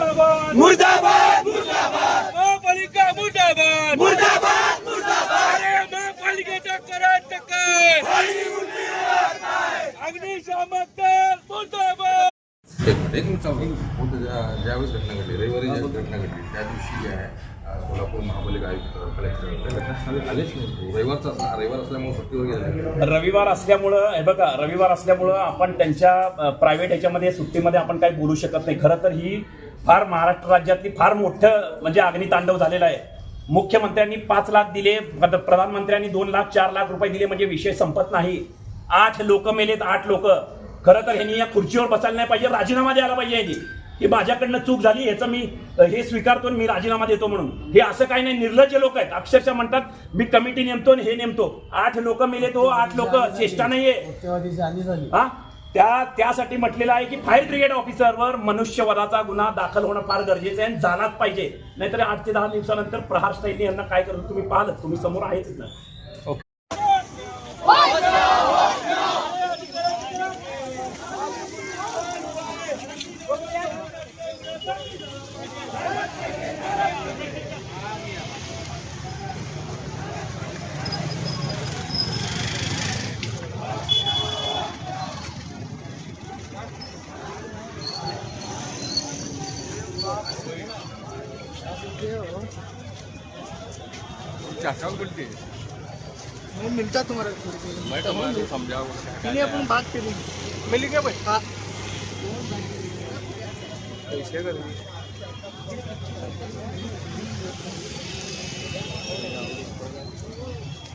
मुर्दाबाद मुर्दाबाद मुर्दाबाद महापालिका मुर्दाबाद मुर्दाबाद मुर्दाबाद अरे महापालिकेचा करायचं काय अग्निशामक दल मुर्दाबाद ज्यावेळेस घटना घडली रविवारी घटना घडली त्या दिवशी आहे सोलापूर महापालिका आयुक्त कलेक्टर घटनास्थळी आलेच नाही. रविवार असल्यामुळे सुट्टीवर गेले. रविवार असल्यामुळं हे बघा रविवार असल्यामुळं आपण त्यांच्या प्रायव्हेट ह्याच्यामध्ये सुट्टीमध्ये आपण काही बोलू शकत नाही. खरं तर ही फार महाराष्ट्र राज्यातली फार मोठं म्हणजे अग्नितांडव झालेलं आहे. मुख्यमंत्र्यांनी 5 लाख दिले, प्रधानमंत्र्यांनी 2 लाख 4 लाख रुपये दिले म्हणजे विषय संपत नाही. 8 लोक मेलेत, 8 लोक. खरं तर ह्यांनी या खुर्चीवर बसायला नाही पाहिजे, राजीनामा द्यायला पाहिजे यांनी की माझ्याकडनं चूक झाली, याचं मी हे स्वीकारतो, मी राजीनामा देतो म्हणून. हे असं काही नाही, निर्लज्ज लोक आहेत. अक्षरशः म्हणतात मी कमिटी नेमतो आणि हे नेमतो. 8 लोक मेलेत हो, 8 लोक, चेष्टा नाहीये. हा त्यासाठी म्हटलेलं आहे की फायर ब्रिगेड ऑफिसरवर मनुष्यवधाचा गुन्हा दाखल होणं फार गरजेचं आहे आणि झालाच पाहिजे. नाहीतर 8 ते 10 दिवसानंतर प्रहार स्टाईलने यांना काय करू तुम्ही पाहिलं, तुम्ही समोर आहेच ना. मिलता तुम्हारा मैडम समझाओ अपन बात करेंगे मिलेंगे भाई हाँ कैसे करें